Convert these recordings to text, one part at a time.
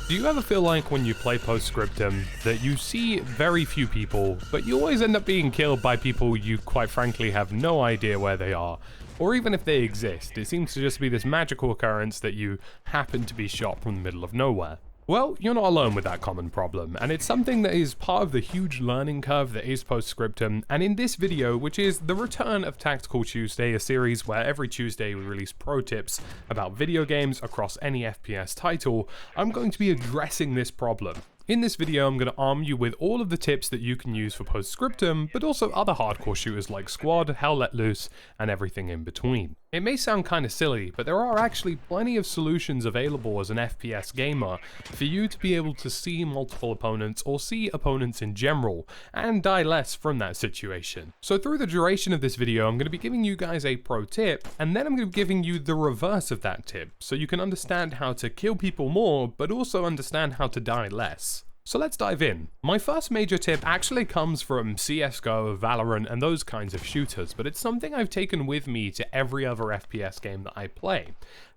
Do you ever feel like when you play Post Scriptum that you see very few people, but you always end up being killed by people you quite frankly have no idea where they are? Or even if they exist, it seems to just be this magical occurrence that you happen to be shot from the middle of nowhere. Well, you're not alone with that common problem, and it's something that is part of the huge learning curve that is Post Scriptum, and in this video, which is the return of Tactical Tuesday, a series where every Tuesday we release pro tips about video games across any FPS title, I'm going to be addressing this problem. In this video, I'm going to arm you with all of the tips that you can use for Post Scriptum, but also other hardcore shooters like Squad, Hell Let Loose, and everything in between. It may sound kind of silly, but there are actually plenty of solutions available as an FPS gamer for you to be able to see multiple opponents or see opponents in general, and die less from that situation. So through the duration of this video, I'm going to be giving you guys a pro tip, and then I'm going to be giving you the reverse of that tip, so you can understand how to kill people more, but also understand how to die less. So let's dive in. My first major tip actually comes from CSGO, Valorant, and those kinds of shooters, but it's something I've taken with me to every other FPS game that I play.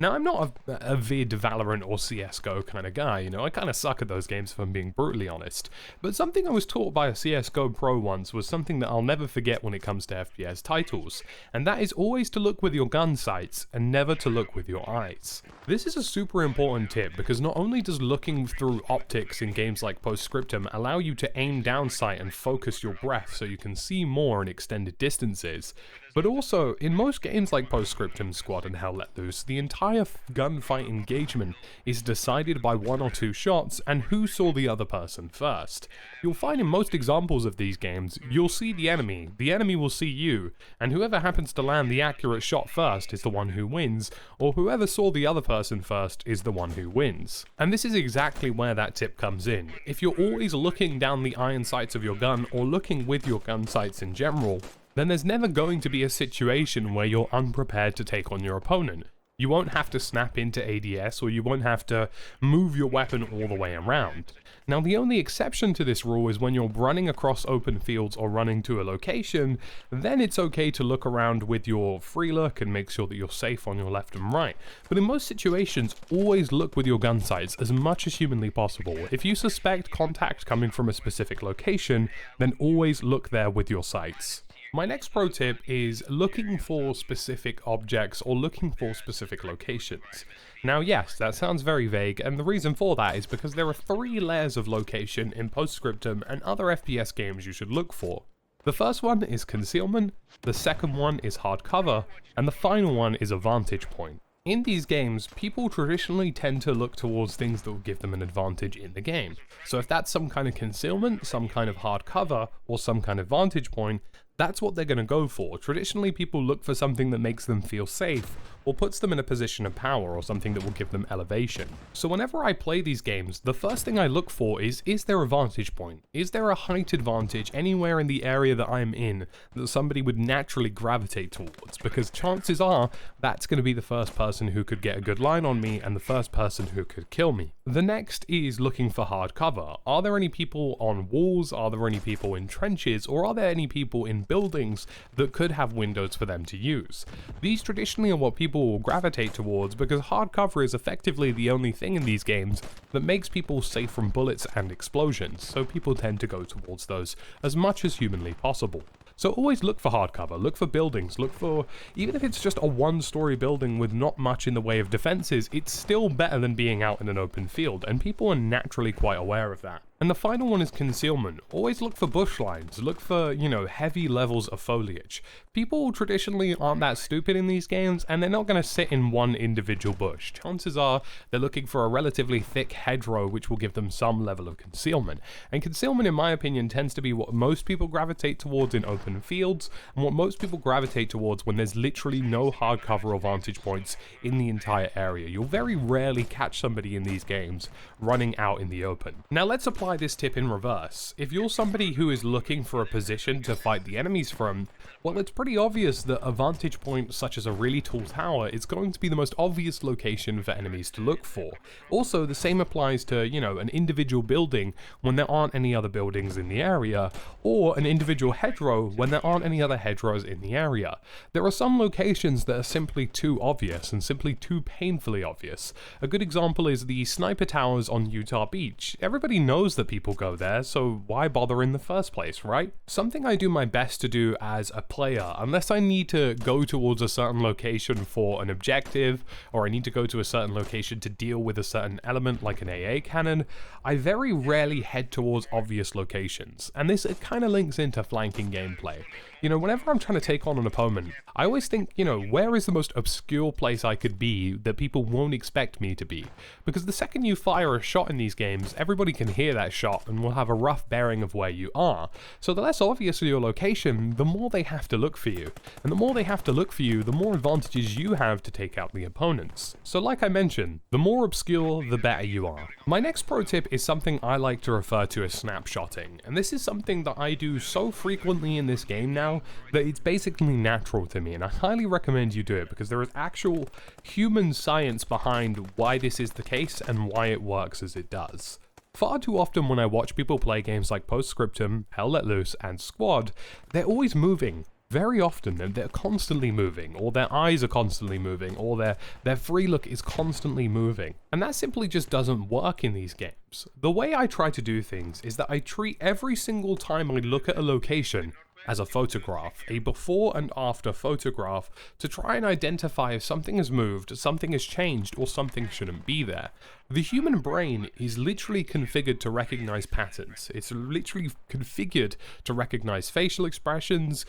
Now, I'm not a vid Valorant or CSGO kind of guy, you know, I kind of suck at those games if I'm being brutally honest. But something I was taught by a CSGO pro once was something that I'll never forget when it comes to FPS titles, and that is always to look with your gun sights and never to look with your eyes. This is a super important tip because not only does looking through optics in games like Post Scriptum allow you to aim down sight and focus your breath so you can see more in extended distances, but also, in most games like Post Scriptum, Squad, and Hell Let Loose, the entire gunfight engagement is decided by one or two shots and who saw the other person first. You'll find in most examples of these games, you'll see the enemy will see you, and whoever happens to land the accurate shot first is the one who wins, or whoever saw the other person first is the one who wins. And this is exactly where that tip comes in. If you're always looking down the iron sights of your gun, or looking with your gun sights in general, then there's never going to be a situation where you're unprepared to take on your opponent. You won't have to snap into ADS, or you won't have to move your weapon all the way around. Now, the only exception to this rule is when you're running across open fields or running to a location, then it's okay to look around with your free look and make sure that you're safe on your left and right. But in most situations, always look with your gun sights as much as humanly possible. If you suspect contact coming from a specific location, then always look there with your sights. My next pro tip is looking for specific objects or looking for specific locations. Now yes, that sounds very vague, and the reason for that is because there are 3 layers of location in Post Scriptum and other FPS games you should look for. The first one is concealment, the second one is hard cover, and the final one is a vantage point. In these games, people traditionally tend to look towards things that will give them an advantage in the game. So if that's some kind of concealment, some kind of hard cover, or some kind of vantage point, that's what they're going to go for. Traditionally, people look for something that makes them feel safe, or puts them in a position of power, or something that will give them elevation. So whenever I play these games, the first thing I look for is there a vantage point? Is there a height advantage anywhere in the area that I'm in that somebody would naturally gravitate towards? Because chances are, that's going to be the first person who could get a good line on me, and the first person who could kill me. The next is looking for hard cover. Are there any people on walls? Are there any people in trenches? Or are there any people in buildings that could have windows for them to use? These traditionally are what people will gravitate towards because hard cover is effectively the only thing in these games that makes people safe from bullets and explosions, so people tend to go towards those as much as humanly possible. So always look for hard cover, look for buildings, look for, even if it's just a 1-story building with not much in the way of defenses, it's still better than being out in an open field, and people are naturally quite aware of that. And the final one is concealment. Always look for bush lines, look for, heavy levels of foliage. People traditionally aren't that stupid in these games, and they're not going to sit in one individual bush. Chances are they're looking for a relatively thick hedgerow which will give them some level of concealment. And concealment, in my opinion, tends to be what most people gravitate towards in open fields, and what most people gravitate towards when there's literally no hard cover or vantage points in the entire area. You'll very rarely catch somebody in these games running out in the open. Now let's apply apply this tip in reverse. If you're somebody who is looking for a position to fight the enemies from, well, it's pretty obvious that a vantage point such as a really tall tower is going to be the most obvious location for enemies to look for. Also, the same applies to, an individual building when there aren't any other buildings in the area, or an individual hedgerow when there aren't any other hedgerows in the area. There are some locations that are simply too obvious and simply too painfully obvious. A good example is the sniper towers on Utah Beach. Everybody knows that people go there, so why bother in the first place, right? Something I do my best to do as a player, unless I need to go towards a certain location for an objective, or I need to go to a certain location to deal with a certain element like an AA cannon, I very rarely head towards obvious locations, and this kind of links into flanking gameplay. Whenever I'm trying to take on an opponent, I always think, where is the most obscure place I could be that people won't expect me to be? Because the second you fire a shot in these games, everybody can hear that shot and will have a rough bearing of where you are. So the less obvious your location, the more they have to look for you. And the more they have to look for you, the more advantages you have to take out the opponents. So like I mentioned, the more obscure, the better you are. My next pro tip is something I like to refer to as snapshotting. And this is something that I do so frequently in this game now that it's basically natural to me, and I highly recommend you do it because there is actual human science behind why this is the case and why it works as it does. Far too often when I watch people play games like Post Scriptum, Hell Let Loose, and Squad, they're always moving. Very often they're constantly moving, or their eyes are constantly moving, or their free look is constantly moving. And that simply just doesn't work in these games. The way I try to do things is that I treat every single time I look at a location as a photograph, a before and after photograph, to try and identify if something has moved, something has changed, or something shouldn't be there. The human brain is literally configured to recognize patterns. It's literally configured to recognize facial expressions,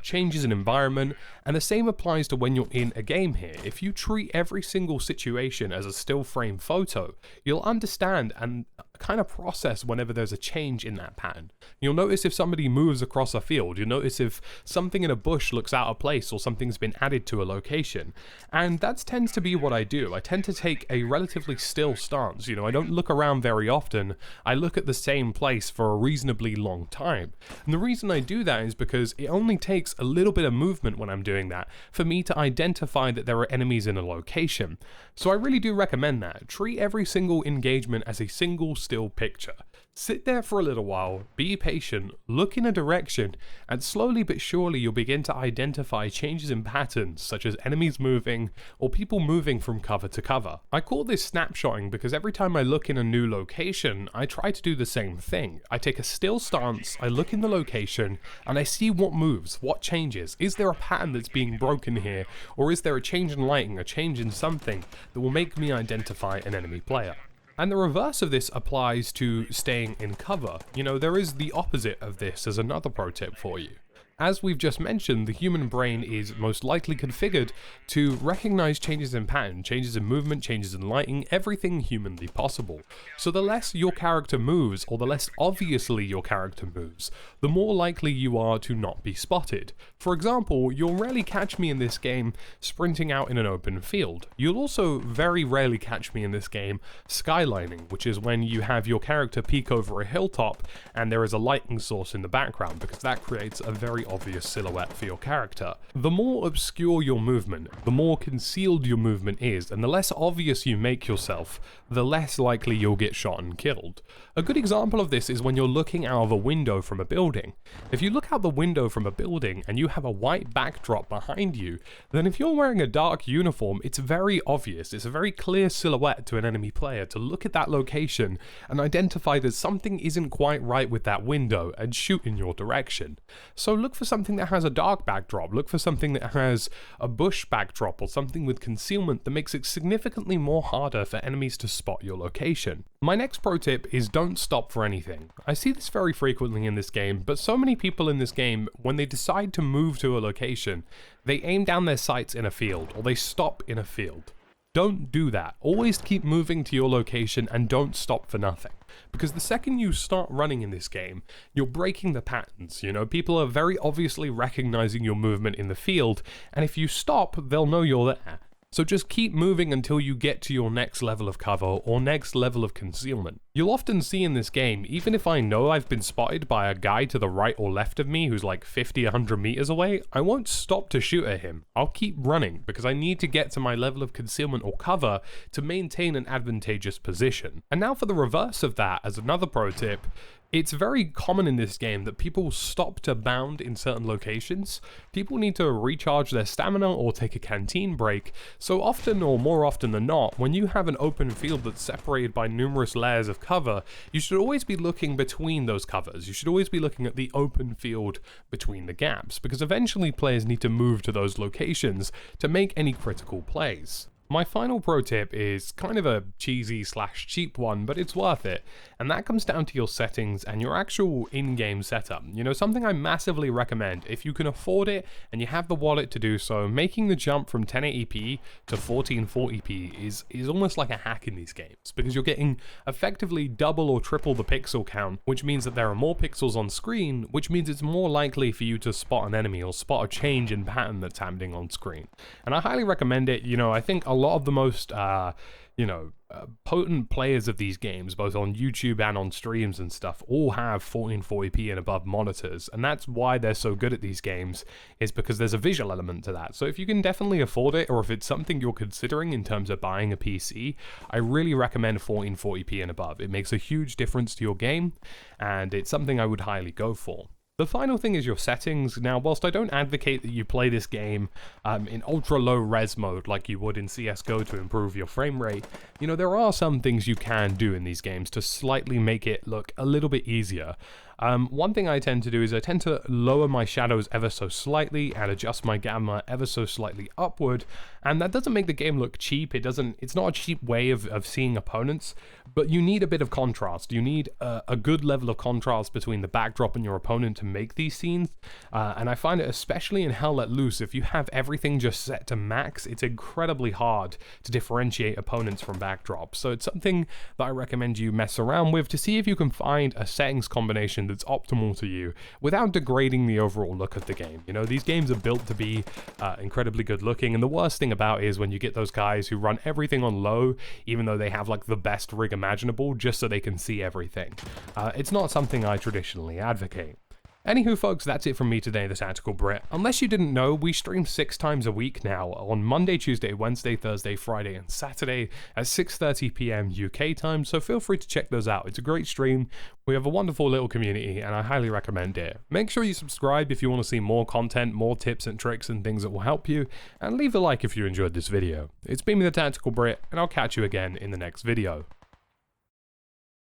changes in environment, and the same applies to when you're in a game here. If you treat every single situation as a still frame photo, you'll understand and kind of process whenever there's a change in that pattern. You'll notice if somebody moves across a field, you'll notice if something in a bush looks out of place or something's been added to a location. And that tends to be what I do. I tend to take a relatively still stance. I don't look around very often. I look at the same place for a reasonably long time. And the reason I do that is because it only takes a little bit of movement when I'm doing that for me to identify that there are enemies in a location. So I really do recommend that. Treat every single engagement as a single still picture. Sit there for a little while, be patient, look in a direction, and slowly but surely you'll begin to identify changes in patterns such as enemies moving or people moving from cover to cover. I call this snapshotting because every time I look in a new location, I try to do the same thing. I take a still stance, I look in the location, and I see what moves, what changes. Is there a pattern that's being broken here, or is there a change in lighting, a change in something that will make me identify an enemy player? And the reverse of this applies to staying in cover. There is the opposite of this as another pro tip for you. As we've just mentioned, the human brain is most likely configured to recognize changes in pattern, changes in movement, changes in lighting, everything humanly possible. So the less your character moves, or the less obviously your character moves, the more likely you are to not be spotted. For example, you'll rarely catch me in this game sprinting out in an open field. You'll also very rarely catch me in this game skylining, which is when you have your character peek over a hilltop and there is a lighting source in the background, because that creates a very obvious silhouette for your character. The more obscure your movement, the more concealed your movement is, and the less obvious you make yourself, the less likely you'll get shot and killed. A good example of this is when you're looking out of a window from a building. If you look out the window from a building and you have a white backdrop behind you, then if you're wearing a dark uniform, it's very obvious. It's a very clear silhouette to an enemy player to look at that location and identify that something isn't quite right with that window and shoot in your direction. So look for something that has a dark backdrop, look for something that has a bush backdrop or something with concealment that makes it significantly more harder for enemies to spot your location. My next pro tip is don't stop for anything. I see this very frequently in this game, but so many people in this game, when they decide to move to a location, they aim down their sights in a field or they stop in a field. Don't do that. Always keep moving to your location and don't stop for nothing. Because the second you start running in this game, you're breaking the patterns. People are very obviously recognizing your movement in the field, and if you stop, they'll know you're there. So just keep moving until you get to your next level of cover or next level of concealment. You'll often see in this game, even if I know I've been spotted by a guy to the right or left of me who's like 50, 100 meters away, I won't stop to shoot at him. I'll keep running because I need to get to my level of concealment or cover to maintain an advantageous position. And now for the reverse of that, as another pro tip, it's very common in this game that people stop to bound in certain locations. People need to recharge their stamina or take a canteen break. So often, or more often than not, when you have an open field that's separated by numerous layers of cover, you should always be looking between those covers. You should always be looking at the open field between the gaps, because eventually players need to move to those locations to make any critical plays. My final pro tip is kind of a cheesy / cheap one, but it's worth it, and that comes down to your settings and your actual in-game setup. You know, something I massively recommend, if you can afford it and you have the wallet to do so, making the jump from 1080p to 1440p is almost like a hack in these games, because you're getting effectively double or triple the pixel count, which means that there are more pixels on screen, which means it's more likely for you to spot an enemy or spot a change in pattern that's happening on screen. And I highly recommend it. You know, I think a lot of the most, potent players of these games, both on YouTube and on streams and stuff, all have 1440p and above monitors, and that's why they're so good at these games, is because there's a visual element to that. So if you can definitely afford it, or if it's something you're considering in terms of buying a PC, I really recommend 1440p and above. It makes a huge difference to your game, and it's something I would highly go for. The final thing is your settings. Now, whilst I don't advocate that you play this game in ultra low res mode like you would in CSGO to improve your frame rate, you know, there are some things you can do in these games to slightly make it look a little bit easier. One thing I tend to do is I tend to lower my shadows ever so slightly and adjust my gamma ever so slightly upward, and that doesn't make the game look cheap. It's not a cheap way of seeing opponents, but you need a bit of contrast. You need a good level of contrast between the backdrop and your opponent to make these scenes, and I find it especially in Hell Let Loose, if you have everything just set to max, it's incredibly hard to differentiate opponents from backdrops. So it's something that I recommend you mess around with to see if you can find a settings combination that's optimal to you without degrading the overall look of the game. You know, these games are built to be incredibly good looking, and the worst thing about it is when you get those guys who run everything on low, even though they have like the best rig imaginable, just so they can see everything. It's not something I traditionally advocate. Anywho folks, that's it from me today, The Tactical Brit. Unless you didn't know, we stream 6 times a week now, on Monday, Tuesday, Wednesday, Thursday, Friday, and Saturday at 6:30 PM UK time, so feel free to check those out. It's a great stream, we have a wonderful little community, and I highly recommend it. Make sure you subscribe if you want to see more content, more tips and tricks and things that will help you, and leave a like if you enjoyed this video. It's been me, The Tactical Brit, and I'll catch you again in the next video.